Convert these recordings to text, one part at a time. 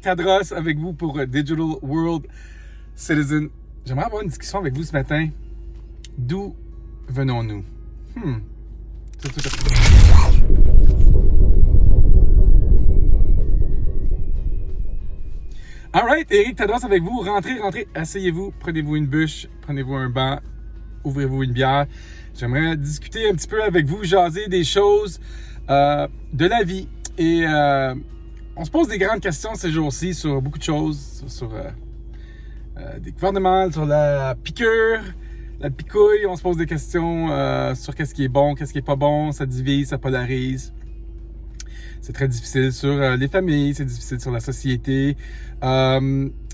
Tadros avec vous pour Digital World Citizen. J'aimerais avoir une discussion avec vous ce matin. D'où venons-nous? Alright, Éric Tadros avec vous. Rentrez, asseyez-vous, prenez-vous une bûche, prenez-vous un banc, ouvrez-vous une bière. J'aimerais discuter un petit peu avec vous, jaser des choses de la vie. Et on se pose des grandes questions ces jours-ci sur beaucoup de choses, sur des gouvernements, sur la piqûre, la picouille. On se pose des questions sur qu'est-ce qui est bon, qu'est-ce qui est pas bon. Ça divise, ça polarise. C'est très difficile sur les familles, c'est difficile sur la société.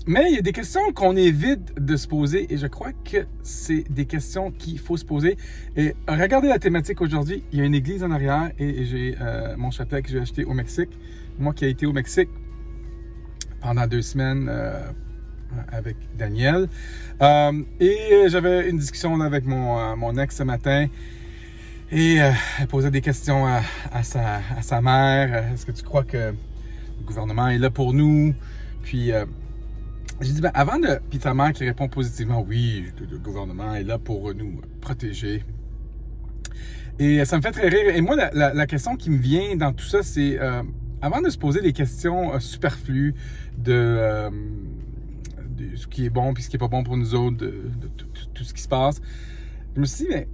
Mais il y a des questions qu'on évite de se poser et je crois que c'est des questions qu'il faut se poser. Et regardez la thématique aujourd'hui. Il y a une église en arrière et j'ai mon chapelet que j'ai acheté au Mexique. Moi qui ai été au Mexique pendant 2 semaines avec Daniel. Et j'avais une discussion là, avec mon ex ce matin. Et elle posait des questions à sa mère. Est-ce que tu crois que le gouvernement est là pour nous? Puis j'ai dit, avant de... Puis sa mère qui répond positivement, oui, le gouvernement est là pour nous protéger. Et ça me fait très rire. Et moi, la question qui me vient dans tout ça, c'est avant de se poser des questions superflues de ce qui est bon puis ce qui est pas bon pour nous autres, de tout ce qui se passe, je me suis dit, mais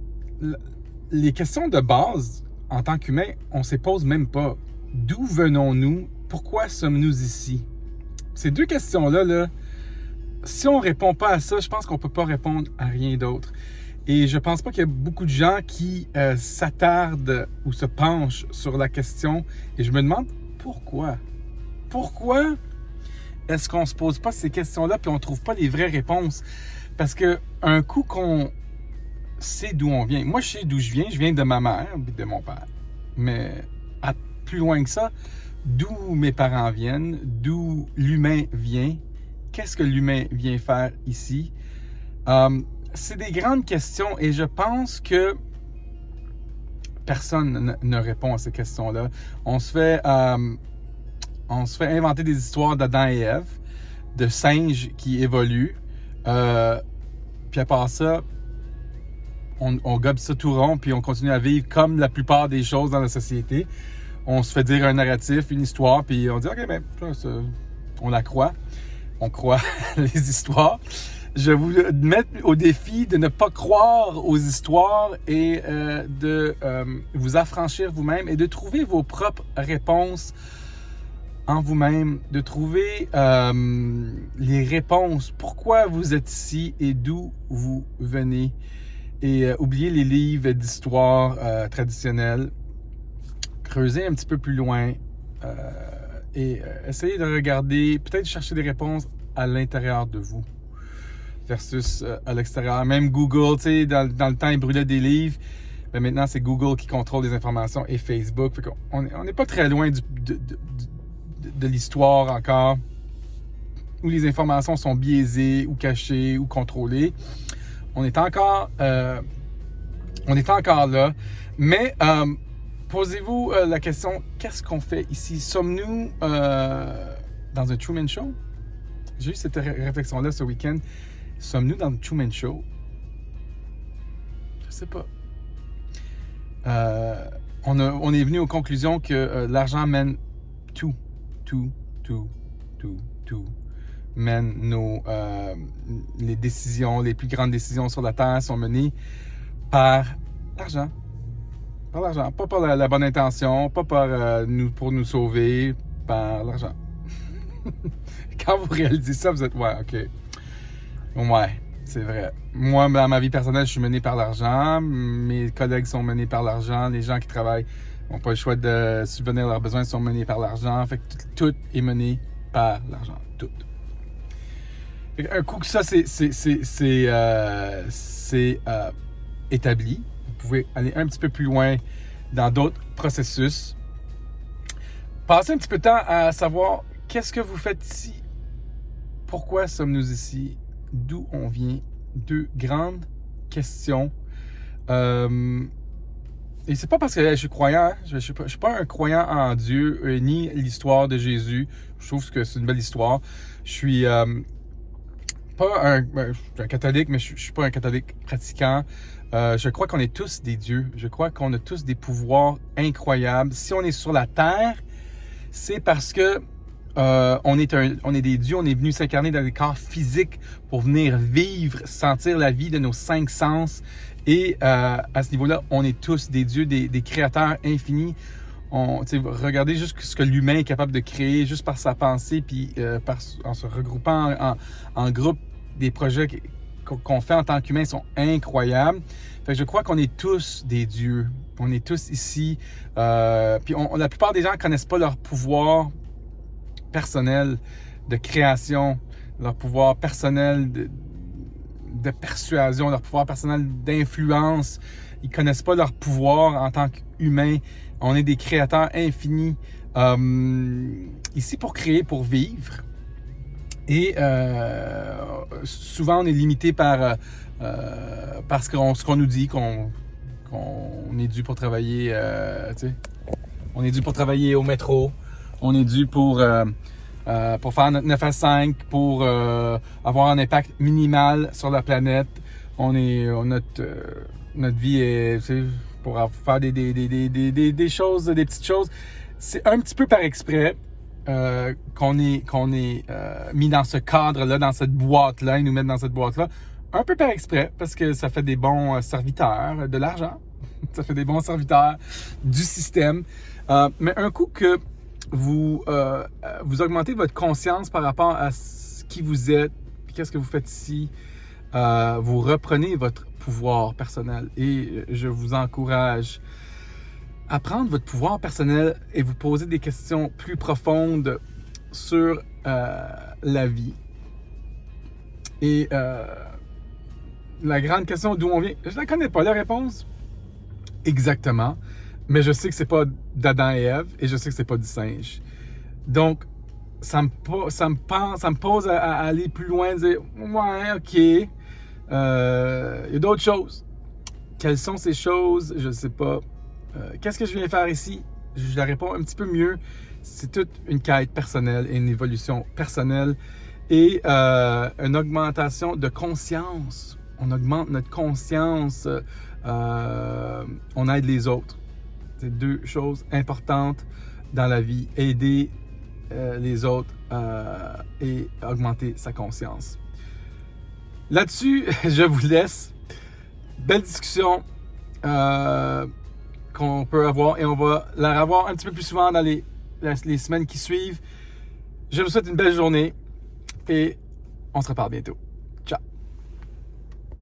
les questions de base, en tant qu'humain, on ne se pose même pas. D'où venons-nous? Pourquoi sommes-nous ici? Ces 2 questions-là, là, si on ne répond pas à ça, je pense qu'on ne peut pas répondre à rien d'autre. Et je pense pas qu'il y a beaucoup de gens qui s'attardent ou se penchent sur la question. Et je me demande pourquoi? Pourquoi est-ce qu'on ne se pose pas ces questions-là puis on ne trouve pas les vraies réponses? Parce que un coup qu'on sait d'où on vient. Moi, je sais d'où je viens de ma mère et de mon père. Mais plus loin que ça, d'où mes parents viennent, d'où l'humain vient, qu'est-ce que l'humain vient faire ici? C'est des grandes questions et je pense que personne ne répond à ces questions-là. On se fait inventer des histoires d'Adam et Ève, de singes qui évoluent, puis à part ça, on gobe ça tout rond, puis on continue à vivre comme la plupart des choses dans la société. On se fait dire un narratif, une histoire, puis on dit « OK, ben, on la croit. » On croit les histoires. Je vous mets au défi de ne pas croire aux histoires et de vous affranchir vous-même et de trouver vos propres réponses en vous-même, de trouver les réponses. Pourquoi vous êtes ici et d'où vous venez. Et oubliez les livres d'histoire traditionnels. Creusez un petit peu plus loin et essayez de regarder, peut-être chercher des réponses à l'intérieur de vous versus à l'extérieur. Même Google, tu sais, dans le temps, ils brûlaient des livres. Mais maintenant, c'est Google qui contrôle les informations et Facebook. Fait qu'on n'est pas très loin de l'histoire encore, où les informations sont biaisées ou cachées ou contrôlées. On est encore là, mais posez-vous la question, qu'est-ce qu'on fait ici? Sommes-nous dans un Truman Show? J'ai eu cette réflexion-là ce week-end. Sommes-nous dans le Truman Show? Je sais pas. On est venu aux conclusions que l'argent mène tout mène les décisions, les plus grandes décisions sur la Terre sont menées par l'argent. Par l'argent. Pas par la bonne intention, pas par pour nous sauver, par l'argent. Quand vous réalisez ça, vous êtes ouais, OK. Ouais, c'est vrai. Moi, dans ma vie personnelle, je suis mené par l'argent. Mes collègues sont menés par l'argent. Les gens qui travaillent n'ont pas le choix de subvenir à leurs besoins, sont menés par l'argent. Fait que tout est mené par l'argent. Tout. Un coup que ça, c'est établi, vous pouvez aller un petit peu plus loin dans d'autres processus. Passez un petit peu de temps à savoir qu'est-ce que vous faites ici, pourquoi sommes-nous ici, d'où on vient. 2 grandes questions. Et c'est pas parce que je suis croyant, hein. Je suis pas un croyant en Dieu, ni l'histoire de Jésus. Je trouve que c'est une belle histoire. Je suis je suis un catholique, mais je suis pas un catholique pratiquant. Je crois qu'on est tous des dieux. Je crois qu'on a tous des pouvoirs incroyables. Si on est sur la terre, c'est parce que on est des dieux. On est venu s'incarner dans des corps physiques pour venir vivre, sentir la vie de nos 5 sens. Et à ce niveau-là, on est tous des dieux, des créateurs infinis. Regardez juste ce que l'humain est capable de créer juste par sa pensée, puis en se regroupant en groupe. Des projets qu'on fait en tant qu'humains sont incroyables. Fait que je crois qu'on est tous des dieux. On est tous ici. Puis la plupart des gens ne connaissent pas leur pouvoir personnel de création, leur pouvoir personnel de persuasion, leur pouvoir personnel d'influence. Ils connaissent pas leur pouvoir en tant qu'humains. On est des créateurs infinis ici pour créer, pour vivre. Et souvent, on est limité par ce qu'on nous dit, qu'on est dû pour travailler. On est dû pour travailler au métro. On est dû pour faire notre 9 à 5, pour avoir un impact minimal sur la planète. Notre vie est pour faire des choses, des petites choses. C'est un petit peu par exprès. Qu'on est mis dans ce cadre-là, dans cette boîte-là, ils nous mettent dans cette boîte-là, un peu par exprès, parce que ça fait des bons serviteurs de l'argent, ça fait des bons serviteurs du système. Mais un coup que vous augmentez votre conscience par rapport à qui vous êtes, puis qu'est-ce que vous faites ici, vous reprenez votre pouvoir personnel. Et je vous encourage à prendre votre pouvoir personnel et vous poser des questions plus profondes sur la vie. Et la grande question d'où on vient, je ne la connais pas la réponse exactement, mais je sais que c'est pas d'Adam et Ève et je sais que c'est pas du singe. Donc, ça me pose à aller plus loin, dire ouais, ok, il y a d'autres choses. Quelles sont ces choses? Je ne sais pas. Qu'est-ce que je viens faire ici? Je la réponds un petit peu mieux. C'est toute une quête personnelle et une évolution personnelle et une augmentation de conscience. On augmente notre conscience, on aide les autres. C'est 2 choses importantes dans la vie. Aider les autres et augmenter sa conscience. Là-dessus, je vous laisse. Belle discussion. Qu'on peut avoir et on va la revoir un petit peu plus souvent dans les semaines qui suivent. Je vous souhaite une belle journée et on se reparle bientôt.